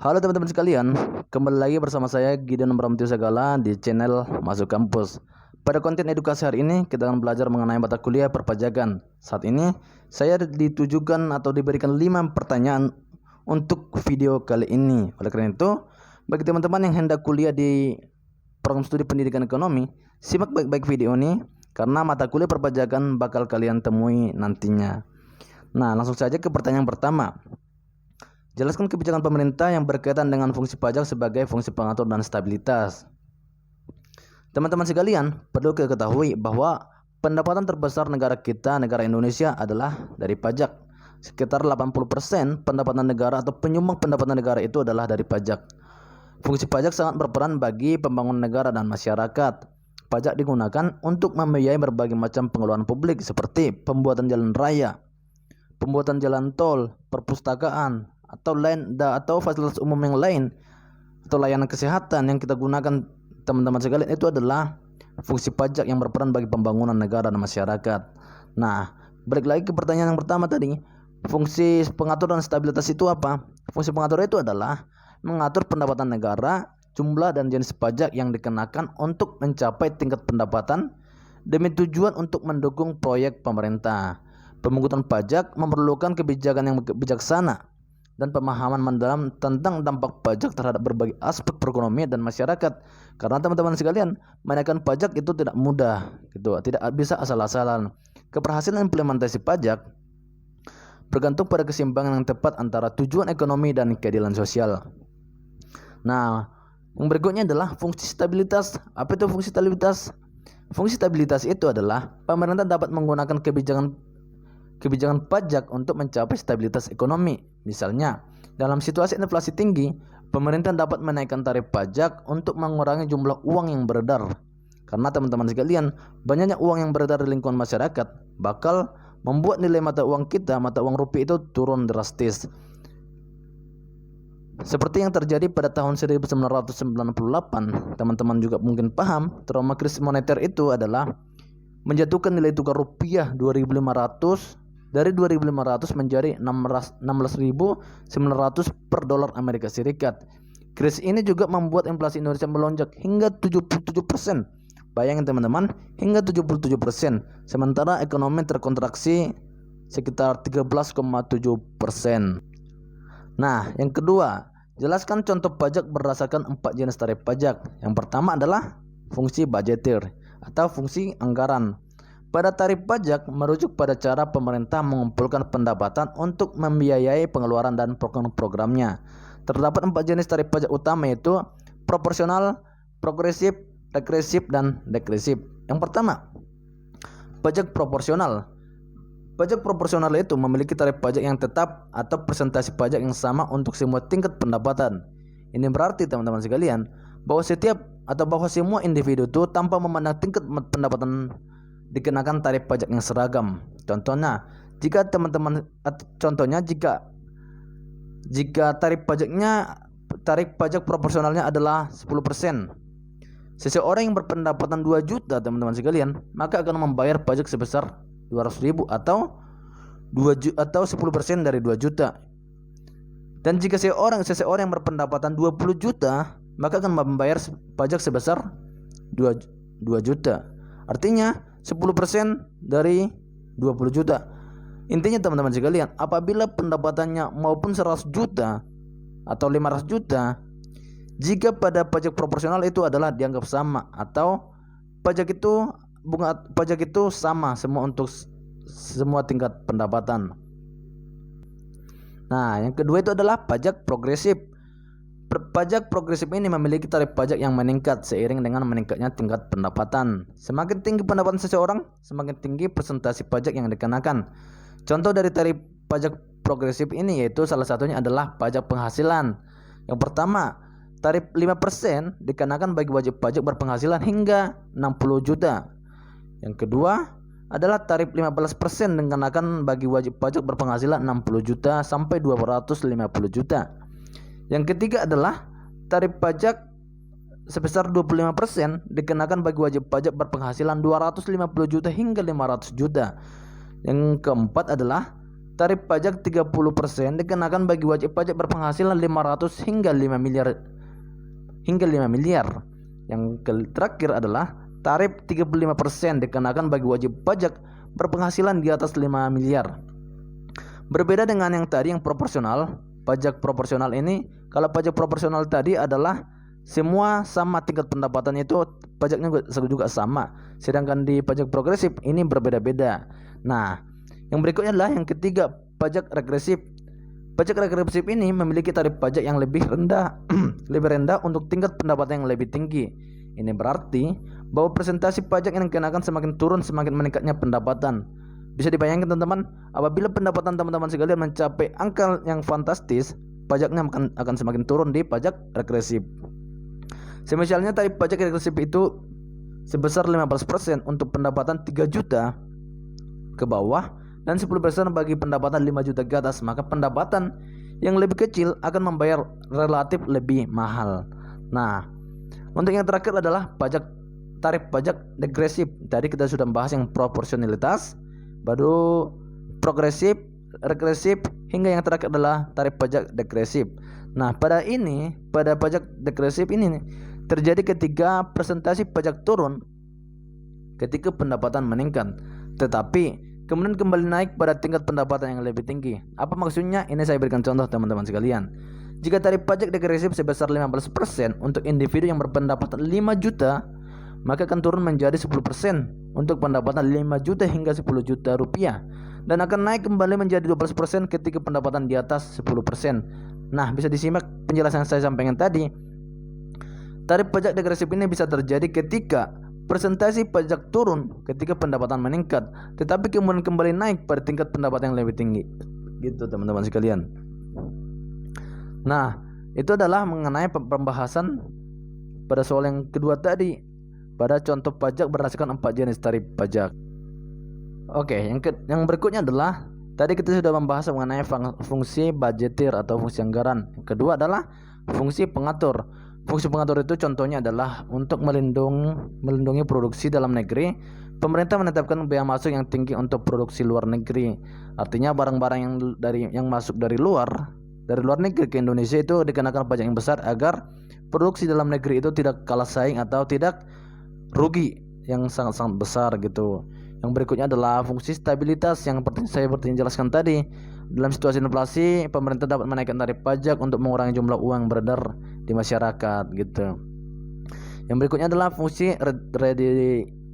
Halo teman-teman sekalian, kembali lagi bersama saya Gideon Bramantio Sagala di channel Masuk Kampus. Pada konten edukasi hari ini kita akan belajar mengenai mata kuliah perpajakan. Saat ini saya ditujukan atau diberikan 5 pertanyaan untuk video kali ini. Oleh karena itu, bagi teman-teman yang hendak kuliah di program studi pendidikan ekonomi, simak baik-baik video ini karena mata kuliah perpajakan bakal kalian temui nantinya. Nah, langsung saja ke pertanyaan pertama. Jelaskan kebijakan pemerintah yang berkaitan dengan fungsi pajak sebagai fungsi pengatur dan stabilitas. Teman-teman sekalian, perlu diketahui bahwa pendapatan terbesar negara kita, negara Indonesia adalah dari pajak. Sekitar 80% pendapatan negara atau penyumbang pendapatan negara itu adalah dari pajak. Fungsi pajak sangat berperan bagi pembangunan negara dan masyarakat. Pajak digunakan untuk membiayai berbagai macam pengeluaran publik seperti pembuatan jalan raya, pembuatan jalan tol, perpustakaan, atau fasilitas umum yang lain, atau layanan kesehatan yang kita gunakan. Teman-teman sekalian, itu adalah fungsi pajak yang berperan bagi pembangunan negara dan masyarakat. Nah, balik lagi ke pertanyaan yang pertama tadi, fungsi pengatur dan stabilitas itu apa? Fungsi pengatur itu adalah mengatur pendapatan negara, jumlah dan jenis pajak yang dikenakan untuk mencapai tingkat pendapatan demi tujuan untuk mendukung proyek pemerintah. Pemungutan pajak memerlukan kebijakan yang bijaksana dan pemahaman mendalam tentang dampak pajak terhadap berbagai aspek perekonomian dan masyarakat. Karena teman-teman sekalian, menaikkan pajak itu tidak mudah, gitu. Tidak bisa asal-asalan. Keberhasilan implementasi pajak bergantung pada keseimbangan yang tepat antara tujuan ekonomi dan keadilan sosial. Nah, yang berikutnya adalah fungsi stabilitas. Apa itu fungsi stabilitas? Fungsi stabilitas itu adalah pemerintah dapat menggunakan kebijakan pajak untuk mencapai stabilitas ekonomi. Misalnya, dalam situasi inflasi tinggi, pemerintah dapat menaikkan tarif pajak untuk mengurangi jumlah uang yang beredar. Karena teman-teman sekalian, banyaknya uang yang beredar di lingkungan masyarakat bakal membuat nilai mata uang kita, mata uang rupiah itu turun drastis. Seperti yang terjadi pada tahun 1998, teman-teman juga mungkin paham, trauma krisis moneter itu adalah menjatuhkan nilai tukar rupiah 2.500 dari 2.500 menjadi 16.900 per dolar Amerika Serikat. Krisis ini juga membuat inflasi Indonesia melonjak hingga 77%. Bayangin teman-teman, hingga 77%. Sementara ekonomi terkontraksi sekitar 13,7%. Nah, yang kedua, jelaskan contoh pajak berdasarkan 4 jenis tarif pajak. Yang pertama adalah fungsi budgeter atau fungsi anggaran. Pada tarif pajak merujuk pada cara pemerintah mengumpulkan pendapatan untuk membiayai pengeluaran dan program-programnya. Terdapat 4 jenis tarif pajak utama, yaitu proporsional, progresif, regresif, dan degresif. Yang pertama, pajak proporsional. Pajak proporsional itu memiliki tarif pajak yang tetap atau persentase pajak yang sama untuk semua tingkat pendapatan. Ini berarti teman-teman sekalian bahwa semua individu itu tanpa memandang tingkat pendapatan dikenakan tarif pajak yang seragam. Contohnya, jika tarif pajak proporsionalnya adalah 10%. Seseorang yang berpendapatan 2 juta, teman-teman sekalian, maka akan membayar pajak sebesar 200.000 atau 10% dari 2 juta. Dan jika seseorang yang berpendapatan 20 juta, maka akan membayar pajak sebesar 2 juta. Artinya 10% dari 20 juta. Intinya teman-teman sekalian, apabila pendapatannya maupun 100 juta atau 500 juta, jika pada pajak proporsional itu adalah dianggap sama, atau pajak itu sama semua untuk semua tingkat pendapatan. Nah, yang kedua itu adalah pajak progresif. Pajak progresif ini memiliki tarif pajak yang meningkat seiring dengan meningkatnya tingkat pendapatan. Semakin tinggi pendapatan seseorang, semakin tinggi persentase pajak yang dikenakan. Contoh dari tarif pajak progresif ini yaitu salah satunya adalah pajak penghasilan. Yang pertama, tarif 5% dikenakan bagi wajib pajak berpenghasilan hingga 60 juta. Yang kedua adalah tarif 15% dikenakan bagi wajib pajak berpenghasilan 60 juta sampai 250 juta. Yang ketiga adalah tarif pajak sebesar 25% dikenakan bagi wajib pajak berpenghasilan 250 juta hingga 500 juta. Yang keempat adalah tarif pajak 30% dikenakan bagi wajib pajak berpenghasilan 500 hingga 5 miliar. Yang terakhir adalah tarif 35% dikenakan bagi wajib pajak berpenghasilan di atas 5 miliar. Berbeda dengan yang tadi yang proporsional, pajak proporsional ini, kalau pajak proporsional tadi adalah semua sama tingkat pendapatan itu pajaknya juga sama. Sedangkan di pajak progresif ini berbeda-beda. Nah, yang berikutnya adalah yang ketiga, pajak regresif. Pajak regresif ini memiliki tarif pajak yang lebih rendah, untuk tingkat pendapatan yang lebih tinggi. Ini berarti bahwa presentasi pajak yang dikenakan semakin turun semakin meningkatnya pendapatan. Bisa dibayangkan teman-teman, apabila pendapatan teman-teman sekalian mencapai angka yang fantastis, pajaknya akan semakin turun di pajak regresif. Semisalnya tarif pajak regresif itu sebesar 15% untuk pendapatan 3 juta ke bawah dan 10% bagi pendapatan 5 juta ke atas, maka pendapatan yang lebih kecil akan membayar relatif lebih mahal. Nah, untuk yang terakhir adalah tarif pajak degresif. Tadi kita sudah membahas yang proporsionalitas, baru progresif, regresif, hingga yang terakhir adalah tarif pajak degresif. Nah, pada pajak degresif ini terjadi ketika presentasi pajak turun ketika pendapatan meningkat, tetapi kemudian kembali naik pada tingkat pendapatan yang lebih tinggi. Apa maksudnya? Ini saya berikan contoh teman-teman sekalian. Jika tarif pajak degresif sebesar 15% untuk individu yang berpendapatan 5 juta, maka akan turun menjadi 10% untuk pendapatan 5 juta hingga 10 juta rupiah, dan akan naik kembali menjadi 12% ketika pendapatan di atas 10%. Nah, bisa disimak penjelasan yang saya sampaikan tadi. Tarif pajak degresif ini bisa terjadi ketika presentasi pajak turun ketika pendapatan meningkat, tetapi kemudian kembali naik pada tingkat pendapatan yang lebih tinggi. Gitu teman-teman sekalian. Nah, itu adalah mengenai pembahasan pada soal yang kedua tadi, pada contoh pajak berdasarkan 4 jenis tarif pajak. Oke, yang berikutnya adalah tadi kita sudah membahas mengenai fungsi budgetir atau fungsi anggaran. Yang kedua adalah fungsi pengatur. Fungsi pengatur itu contohnya adalah untuk melindungi produksi dalam negeri. Pemerintah menetapkan bea masuk yang tinggi untuk produksi luar negeri. Artinya barang-barang yang masuk dari luar negeri ke Indonesia itu dikenakan pajak yang besar agar produksi dalam negeri itu tidak kalah saing atau tidak rugi yang sangat-sangat besar gitu. Yang berikutnya adalah fungsi stabilitas yang saya jelaskan tadi. Dalam situasi inflasi, pemerintah dapat menaikkan tarif pajak untuk mengurangi jumlah uang beredar di masyarakat gitu. Yang berikutnya adalah fungsi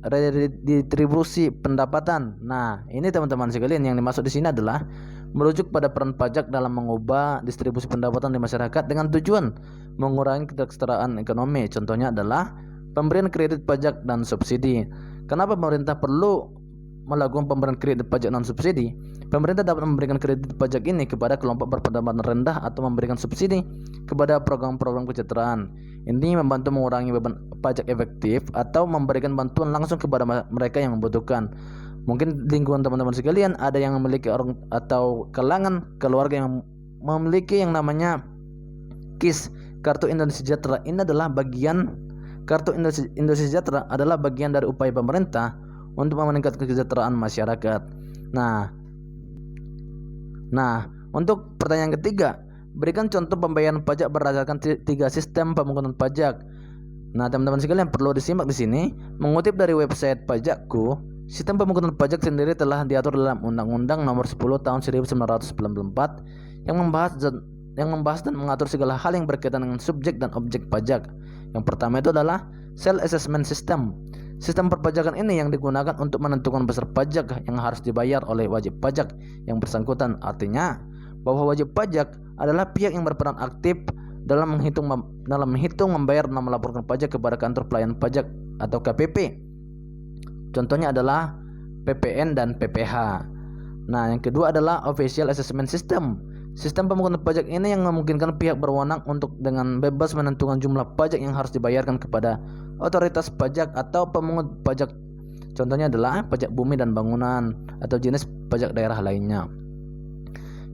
redistribusi pendapatan. Nah, ini teman-teman sekalian yang dimaksud di sini adalah merujuk pada peran pajak dalam mengubah distribusi pendapatan di masyarakat dengan tujuan mengurangi kesetaraan ekonomi. Contohnya adalah pemberian kredit pajak dan subsidi. Kenapa pemerintah perlu melakukan pemberian kredit pajak dan subsidi? Pemerintah dapat memberikan kredit pajak ini kepada kelompok berpendapatan rendah atau memberikan subsidi kepada program-program kesejahteraan. Ini membantu mengurangi beban pajak efektif atau memberikan bantuan langsung kepada mereka yang membutuhkan. Mungkin lingkungan teman-teman sekalian ada yang memiliki orang atau kalangan keluarga yang memiliki yang namanya KIS, Kartu Indonesia Sejahtera. Ini adalah bagian Kartu Indonesia Sejahtera adalah bagian dari upaya pemerintah untuk meningkatkan kesejahteraan masyarakat. Nah, untuk pertanyaan ketiga, berikan contoh pembayaran pajak berdasarkan 3 sistem pemungutan pajak. Nah, teman-teman sekalian perlu disimak di sini. Mengutip dari website Pajakku, sistem pemungutan pajak sendiri telah diatur dalam Undang-Undang Nomor 10 Tahun 1994 yang membahas dan mengatur segala hal yang berkaitan dengan subjek dan objek pajak. Yang pertama itu adalah Self Assessment System. Sistem perpajakan ini yang digunakan untuk menentukan besar pajak yang harus dibayar oleh wajib pajak yang bersangkutan. Artinya bahwa wajib pajak adalah pihak yang berperan aktif dalam menghitung, membayar dan melaporkan pajak kepada kantor pelayanan pajak atau KPP. Contohnya adalah PPN dan PPH. Nah, yang kedua adalah Official Assessment System. Sistem pemungutan pajak ini yang memungkinkan pihak berwenang untuk dengan bebas menentukan jumlah pajak yang harus dibayarkan kepada otoritas pajak atau pemungut pajak. Contohnya adalah pajak bumi dan bangunan atau jenis pajak daerah lainnya.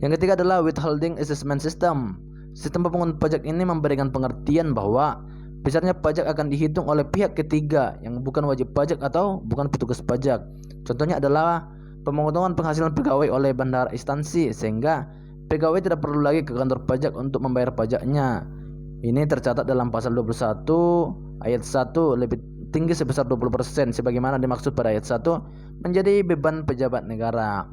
Yang ketiga adalah Withholding Assessment System. Sistem pemungutan pajak ini memberikan pengertian bahwa besarnya pajak akan dihitung oleh pihak ketiga yang bukan wajib pajak atau bukan petugas pajak. Contohnya adalah pemotongan penghasilan pegawai oleh bendahara instansi, sehingga pegawai tidak perlu lagi ke kantor pajak untuk membayar pajaknya. Ini tercatat dalam pasal 21 ayat 1 lebih tinggi sebesar 20% sebagaimana dimaksud pada ayat 1 menjadi beban pejabat negara.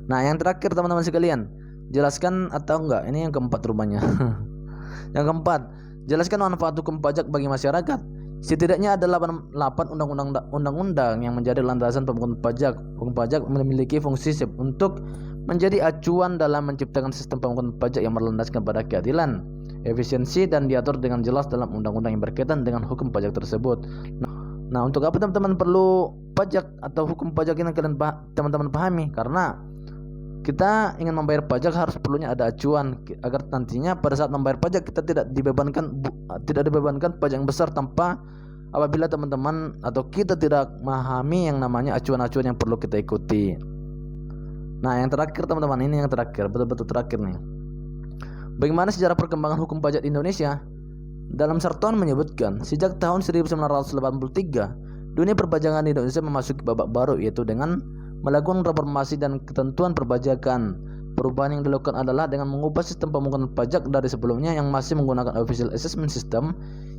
Nah, yang terakhir teman-teman sekalian, jelaskan atau enggak, ini yang keempat rupanya. Yang keempat, jelaskan manfaat hukum pajak bagi masyarakat. Setidaknya ada 8 undang-undang yang menjadi landasan pembentukan pajak. Hukum pajak memiliki fungsi untuk menjadi acuan dalam menciptakan sistem pembentukan pajak yang berlandaskan pada keadilan, efisiensi, dan diatur dengan jelas dalam undang-undang yang berkaitan dengan hukum pajak tersebut. Nah, untuk apa teman-teman perlu pajak atau hukum pajak ini kalian teman-teman pahami? Karena kita ingin membayar pajak harus perlunya ada acuan agar nantinya pada saat membayar pajak kita tidak dibebankan pajak yang besar tanpa apabila teman-teman atau kita tidak memahami yang namanya acuan-acuan yang perlu kita ikuti. Nah, yang terakhir teman-teman, ini yang terakhir, betul-betul terakhir nih. Bagaimana sejarah perkembangan hukum pajak di Indonesia? Dalam Sarton menyebutkan, sejak tahun 1983, dunia perpajakan di Indonesia memasuki babak baru, yaitu dengan melakukan reformasi dan ketentuan perpajakan. Perubahan yang dilakukan adalah dengan mengubah sistem pemungutan pajak dari sebelumnya yang masih menggunakan official assessment system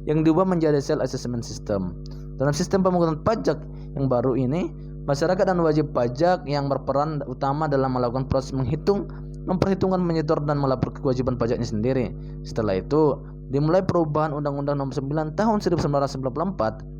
yang diubah menjadi self assessment system. Dalam sistem pemungutan pajak yang baru ini, masyarakat dan wajib pajak yang berperan utama dalam melakukan proses memperhitungkan, menyetor, dan melapor kewajiban pajaknya sendiri. Setelah itu, dimulai perubahan Undang-Undang Nomor 9 Tahun 1994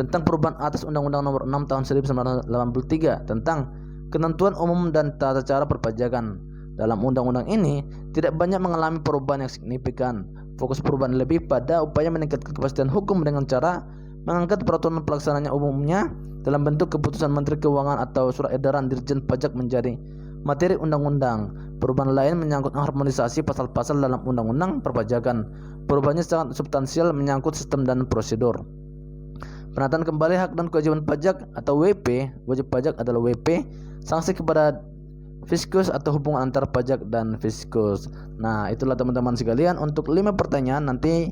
tentang perubahan atas Undang-Undang Nomor 6 Tahun 1983 tentang ketentuan umum dan tata cara perpajakan. Dalam undang-undang ini tidak banyak mengalami perubahan yang signifikan. Fokus perubahan lebih pada upaya meningkatkan kepastian hukum dengan cara mengangkat peraturan pelaksananya umumnya dalam bentuk keputusan Menteri Keuangan atau surat edaran Dirjen Pajak menjadi materi undang-undang. Perubahan lain menyangkut harmonisasi pasal-pasal dalam undang-undang perpajakan. Perubahannya sangat substansial, menyangkut sistem dan prosedur. Penataan kembali hak dan kewajiban pajak atau WP, wajib pajak adalah WP, sanksi kepada fiskus atau hubungan antar pajak dan fiskus. Nah, itulah teman-teman sekalian untuk 5 pertanyaan. Nanti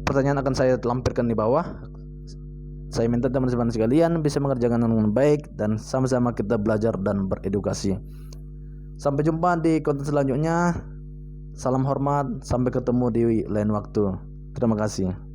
pertanyaan akan saya lampirkan di bawah. Saya minta teman-teman sekalian bisa mengerjakan dengan baik dan sama-sama kita belajar dan beredukasi. Sampai jumpa di konten selanjutnya. Salam hormat, sampai ketemu di lain waktu. Terima kasih.